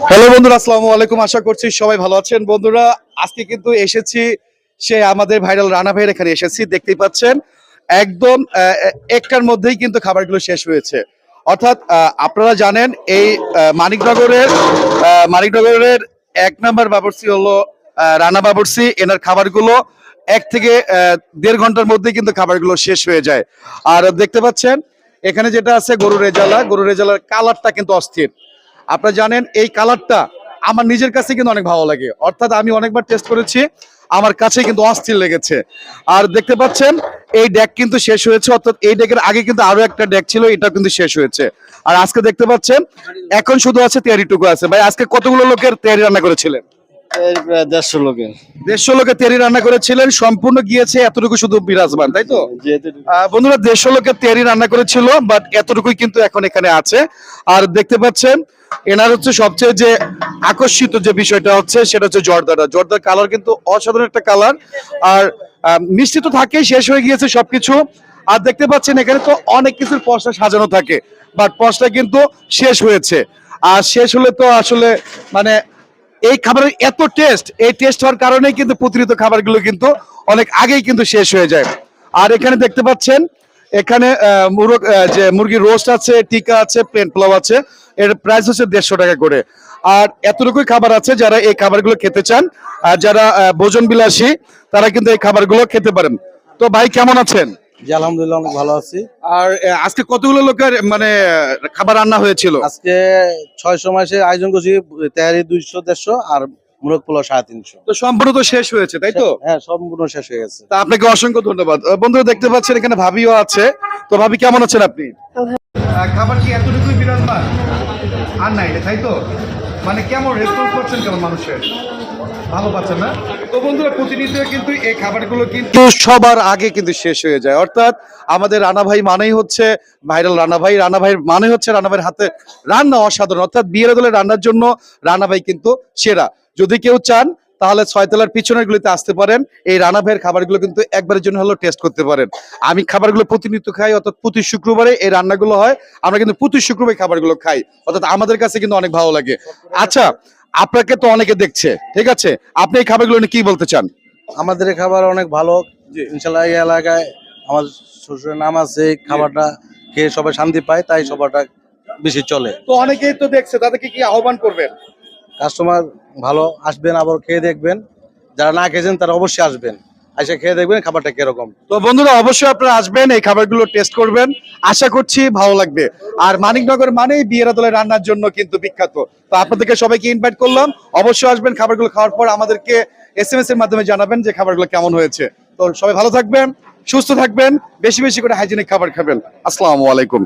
Hello বন্ধুরা, আসসালামু আলাইকুম। আশা করছি সবাই ভালো আছেন। বন্ধুরা, আজকে কিন্তু এসেছি সে আমাদের ভাইরাল রানা ভাইয়ের এখানে এসেছি। দেখতেই পাচ্ছেন একদম একটার মধ্যেই কিন্তু খাবারগুলো শেষ হয়েছে। অর্থাৎ আপনারা জানেন এই মানিকনগরের 1 নম্বর বাবুর্চি হলো রানা বাবুর্চি। এনার খাবারগুলো 1 থেকে 1.5 ঘন্টার মধ্যে কিন্তু খাবারগুলো শেষ হয়ে যায়। আর দেখতে পাচ্ছেন এখানে যেটা আছে গরুর রেজালার কালারটা কিন্তু অস্থির। আপনারা জানেন এই কালারটা আমার নিজের কাছে কিন্তু অনেক ভালো লাগে। অর্থাৎ আমি অনেকবার টেস্ট করেছি, আমার কাছে কিন্তু অস্থির লেগেছে। আর দেখতে পাচ্ছেন এই ডেক কিন্তু শেষ হয়েছে। অর্থাৎ এই ডেকের আগে কিন্তু আরো একটা ডেক ছিল, এটা কিন্তু শেষ হয়েছে। আর আজকে দেখতে পাচ্ছেন এখন শুধু আছে তেয়ারিটুকু আছে। ভাই, আজকে কতগুলো লোকের তেয়ারি রান্না করেছিলেন? 150 লোকের। 150 লোকের তেয়ারি রান্না করেছিলেন, সম্পূর্ণ গিয়েছে এতটুকু শুধু বিরাজমান, তাই তো? বন্ধুরা, 150 লোকের তেয়ারি রান্না করেছিল, বাট এতটুকুই কিন্তু এখন এখানে আছে। আর দেখতে পাচ্ছেন এনার হচ্ছে সবচেয়ে যে আকর্ষিত যে বিষয়টা হচ্ছে সেটা হচ্ছে জর্দার কালার কিন্তু অসাধারণ একটা কালার। আর মিষ্টি তো থাকেই, শেষ হয়ে গিয়েছে সবকিছু। আর দেখতে পাচ্ছেন এখানে তো অনেক কিছুর পসরা সাজানো থাকে, বাট পসরা কিন্তু শেষ হয়েছে। আর শেষ হলে তো আসলে মানে এই খাবারের এত টেস্ট, এই টেস্ট হওয়ার কারণেই কিন্তু প্রতিনিয়ত খাবারগুলো কিন্তু অনেক আগেই কিন্তু শেষ হয়ে যায়। আর এখানে দেখতে পাচ্ছেন এখানে যে মুরগির রোস্ট আছে, টিকা আছে, প্লেন পোলাও আছে। এর প্রাইস হচ্ছে 150 টাকা করে। আর এতটুকুই খাবার আছে, যারা এই খাবারগুলো খেতে চান আর যারা ভোজন বিলাসী তারা কিন্তু এই খাবারগুলো খেতে পারেন। তো ভাই, কেমন আছেন? জি, আলহামদুলিল্লাহ অনেক ভালো আছি। আর আজকে কতগুলো লোকের মানে খাবার রান্না হয়েছিল? আজকে 600 মাসে আয়োজন করছি, তেহারি 200-150 আর মুরগ পোলাও 350। তো সম্পূর্ণ তো শেষ হয়েছে, তাই তো? হ্যাঁ, সম্পূর্ণ শেষ হয়ে গেছে। তা আপনাকে অসংখ্য ধন্যবাদ। বন্ধুরা, দেখতে পাচ্ছেন এখানে ভাবিও আছে। তো ভাবি, কেমন আছেন আপনি? খাবার কি এতটুকুই বিরাজমান আর নাই, তাই তো? মানে কেমন রেসপন্স করছেন, কেমন মানুষের ভালো পাচ্ছেন না? তো বন্ধুরা, প্রতিনিয়ত কিন্তু এই খাবারগুলো কিন্তু সবার আগে কিন্তু শেষ হয়ে যায়। অর্থাৎ আমাদের রানা ভাই মানেই হচ্ছে ভাইরাল রানা ভাই, রানা ভাই মানে হচ্ছে রানা ভাইয়ের হাতে রান্না অসাধারণ। অর্থাৎ বিয়ের দলে রান্নার জন্য রানা ভাই কিন্তু সেরা। যদি কেউ চান তাহলে 6 তলার পিছনের গুলিতে আসতে পারেন। এই রানা ভাইয়ের খাবারগুলো কিন্তু একবারের জন্য হলেও টেস্ট করতে পারেন। আমি খাবারগুলো প্রতিনিয়ত খাই, অর্থাৎ প্রতি শুক্রবারে এই রান্নাগুলো হয়। আমরা কিন্তু প্রতি শুক্রবারে খাবারগুলো খাই, অর্থাৎ আমাদের কাছে কিন্তু অনেক ভালো লাগে। আচ্ছা, আপনাকে তো অনেকে দেখছে, ঠিক আছে, আপনি এই খাবারগুলো নিয়ে কি বলতে চান? আমাদের এই খাবার অনেক ভালো। ইনশাল্লাহ এই এলাকায় আমার শ্বশুরের নাম আছে, এই খাবারটা খেয়ে সবাই শান্তি পায়, তাই সবারটা বেশি চলে। তো অনেকেই তো দেখছে, তাদেরকে কি আহ্বান করবেন? কাস্টমার ভালো, আসবেন, আবার খেয়ে দেখবেন। যারা না খেয়েছেন তারা অবশ্যই আসবেন, এসে খেয়ে দেখবেন খাবারটা কিরকম। তো বন্ধুরা, অবশ্যই আপনারা আসবেন, এই খাবারগুলো টেস্ট করবেন, আশা করছি ভালো লাগবে। আর মানিকনগর মানেই বিয়ের দলের রান্নার জন্য কিন্তু বিখ্যাত। তো আপনাদেরকে সবাইকে ইনভাইট করলাম, অবশ্যই আসবেন। খাবারগুলো খাওয়ার পর আমাদেরকে SMS এর মাধ্যমে জানাবেন যে খাবারগুলো কেমন হয়েছে। তো সবাই ভালো থাকবেন, সুস্থ থাকবেন, বেশি বেশি করে হাইজেনিক খাবার খাবেন। আসসালামু আলাইকুম।